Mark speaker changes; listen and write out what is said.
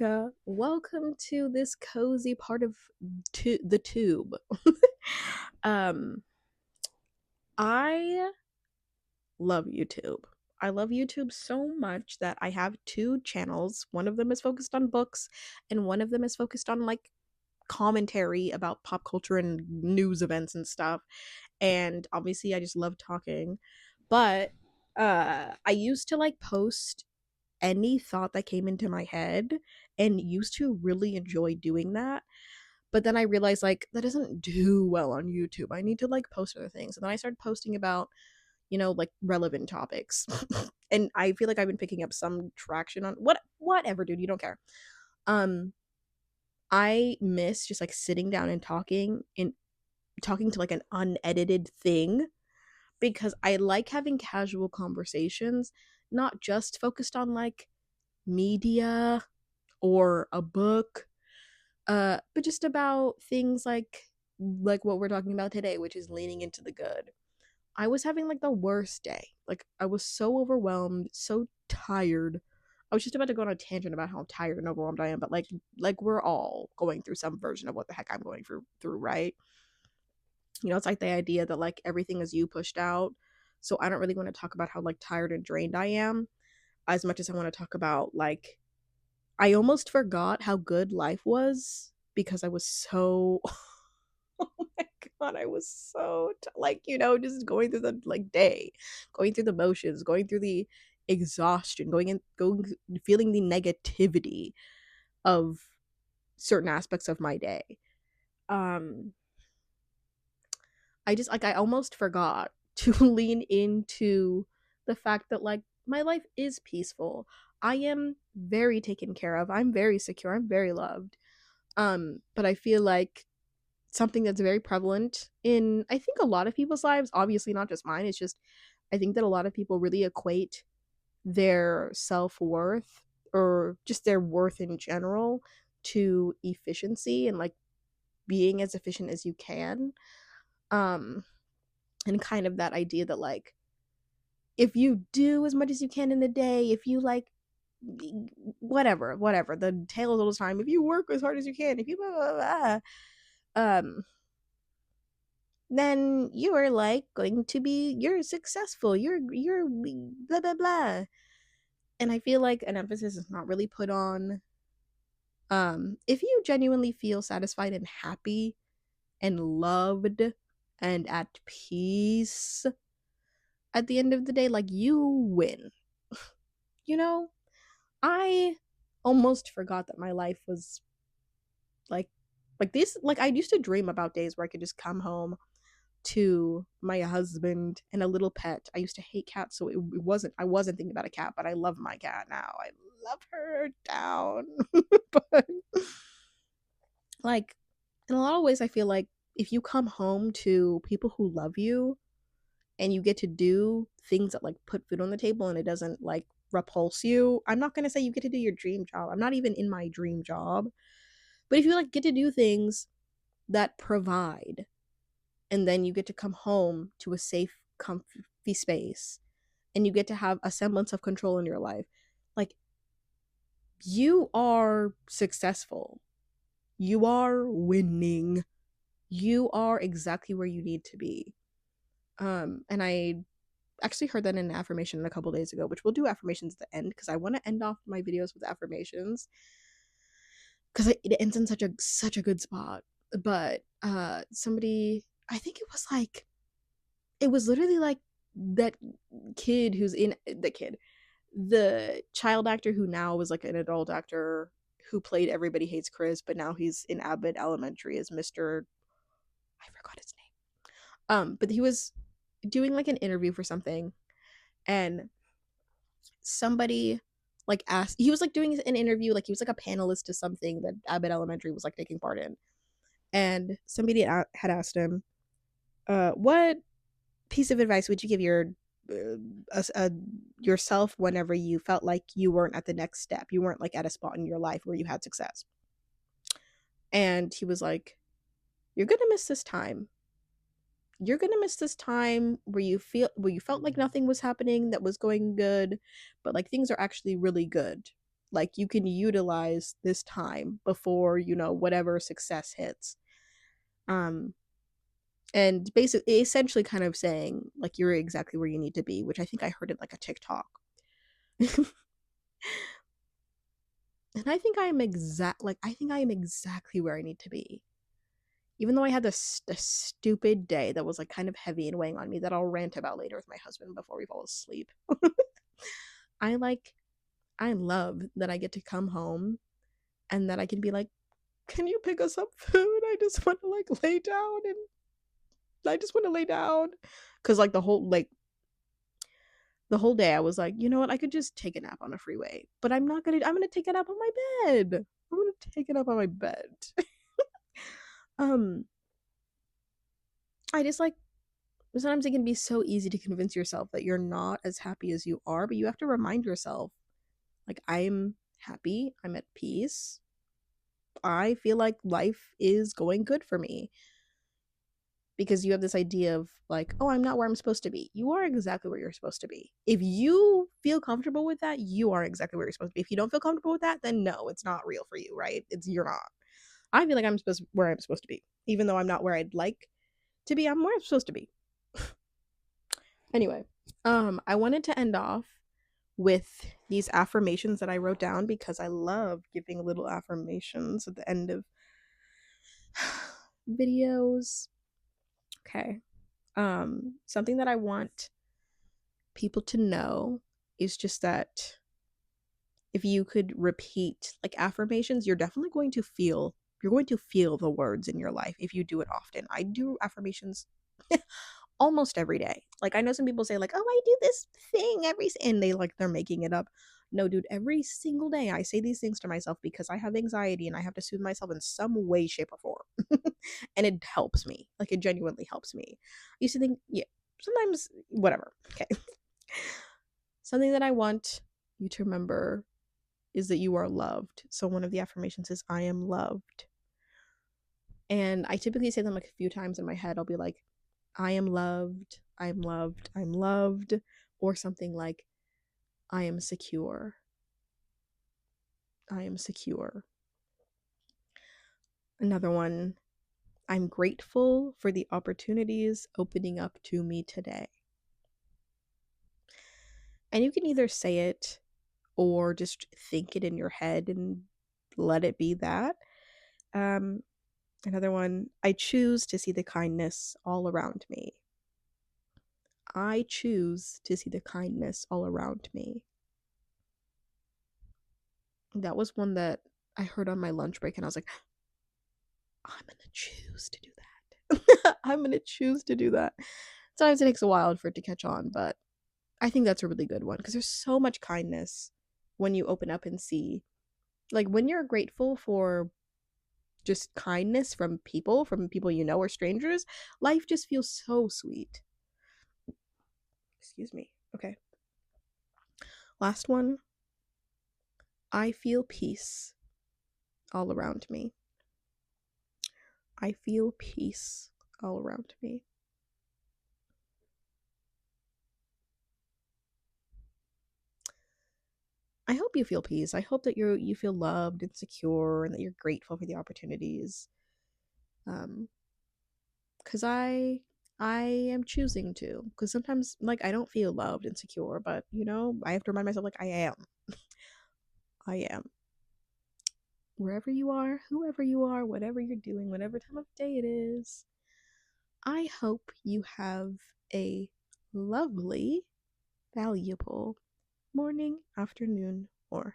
Speaker 1: America. Welcome to this cozy part of the tube. um, I love YouTube. I love YouTube so much that I have two channels. One of them is focused on books, and one of them is focused on like commentary about pop culture and news events and stuff. And obviously, I just love talking. But I used to like post any thought that came into my head and used to really enjoy doing that. But then I realized like that doesn't do well on YouTube. I need to like post other things. And then I started posting about, like relevant topics. And I feel like I've been picking up some traction on whatever, dude, you don't care. Um I miss just like sitting down and talking to like an unedited thing because I like having casual conversations, not just focused on like media or a book, but just about things like what we're talking about today, which is leaning into the good. I was having like the worst day. Like I was so overwhelmed, so tired. I was just about to go on a tangent about how tired and overwhelmed I am, but like we're all going through some version of what the heck I'm going through, right? It's like the idea that like everything is you pushed out. So I don't really want to talk about how like tired and drained I am as much as I want to talk about like I almost forgot how good life was because I was so oh my god, I was so like, just going through the like day, going through the motions, going through the exhaustion, going feeling the negativity of certain aspects of my day. Um I just like I almost forgot to lean into the fact that like my life is peaceful. I am very taken care of. I'm very secure. I'm very loved. But I feel like something that's very prevalent in I think a lot of people's lives, obviously not just mine, it's just I think that a lot of people really equate their self-worth or just their worth in general to efficiency and like being as efficient as you can. Um and kind of that idea that like if you do as much as you can in the day, if you like whatever, the tale is all the time. If you work as hard as you can, if you blah blah blah, um, then you are like going to be you're successful. You're blah blah blah. And I feel like an emphasis is not really put on if you genuinely feel satisfied and happy and loved and at peace at the end of the day, like you win. You know, I almost forgot that my life was like this. Like I used to dream about days where I could just come home to my husband and a little pet. I used to hate cats, so it wasn't I wasn't thinking about a cat, but I love my cat now. I love her down. But like in a lot of ways I feel like if you come home to people who love you and you get to do things that like put food on the table and it doesn't like repulse you. I'm not going to say you get to do your dream job. I'm not even in my dream job. But if you like get to do things that provide and then you get to come home to a safe comfy space and you get to have a semblance of control in your life, like you are successful. You are winning. You are exactly where you need to be. And I actually heard that in an affirmation a couple days ago, which we'll do affirmations at the end because I want to end off my videos with affirmations because it ends in such a good spot. But somebody, I think it was literally like that kid who's in the kid, the child actor who now was like an adult actor who played Everybody Hates Chris, but now he's in Abbott Elementary as Mr. I forgot his name. But he was doing like an interview for something and somebody like asked he was like doing an interview like he was like a panelist to something that Abbott Elementary was like taking part in, and somebody had asked him what piece of advice would you give yourself whenever you felt like you weren't at the next step, you weren't like at a spot in your life where you had success. And he was like, you're gonna miss this time. You're gonna miss this time where you felt like nothing was happening that was going good, but like things are actually really good Like you can utilize this time before, whatever success hits. Um and basically essentially kind of saying like you're exactly where you need to be, which I think I heard in like a TikTok. And I think I am exactly where I need to be. Even though I had this stupid day that was like kind of heavy and weighing on me that I'll rant about later with my husband before we fall asleep. I like I love that I get to come home and that I can be like, "Can you pick us up food? I just want to like lay down and I just want to lay down." Cuz like the whole day I was like, "You know what? I could just take a nap on a freeway, but I'm going to take a nap on my bed. I'm going to take it up on my bed." um I just like sometimes it can be so easy to convince yourself that you're not as happy as you are, but you have to remind yourself, like, I'm happy, I'm at peace, I feel like life is going good for me. Because you have this idea of, like, oh, I'm not where I'm supposed to be. You are exactly where you're supposed to be. If you feel comfortable with that, you are exactly where you're supposed to be. If you don't feel comfortable with that, then no, it's not real for you, right? You're not. I feel like where I'm supposed to be. Even though I'm not where I'd like to be, I'm where I'm supposed to be. Anyway, I wanted to end off with these affirmations that I wrote down because I love giving little affirmations at the end of videos. Okay. Something that I want people to know is just that if you could repeat like affirmations, you're going to feel the words in your life if you do it often. I do affirmations almost every day. Like I know some people say like, "Oh, I do this thing and they're making it up." No, dude, every single day I say these things to myself because I have anxiety and I have to soothe myself in some way, shape, or form. And it helps me. Like it genuinely helps me. I used to think, yeah, sometimes whatever. Okay. Something that I want you to remember is that you are loved. So one of the affirmations is I am loved. And I typically say them like a few times in my head. I'll be like, I am loved, I'm loved, I'm loved, or something like, I am secure, I am secure. Another one, I'm grateful for the opportunities opening up to me today. And you can either say it or just think it in your head and let it be that. Um, Another one, I choose to see the kindness all around me. I choose to see the kindness all around me. That was one that I heard on my lunch break, and I was like, I'm going to choose to do that. I'm going to choose to do that. Sometimes it takes a while for it to catch on, but I think that's a really good one because there's so much kindness when you open up and see. Like when you're grateful for just kindness from people you know or strangers, life just feels so sweet. Excuse me. Okay. Last one. I feel peace all around me. I feel peace all around me. I hope you feel peace. I hope that you feel loved and secure and that you're grateful for the opportunities. Cuz I am choosing to cuz sometimes like I don't feel loved and secure, but I have to remind myself like I am. I am. Wherever you are, whoever you are, whatever you're doing, whatever time of day it is. I hope you have a lovely, valuable morning, afternoon, or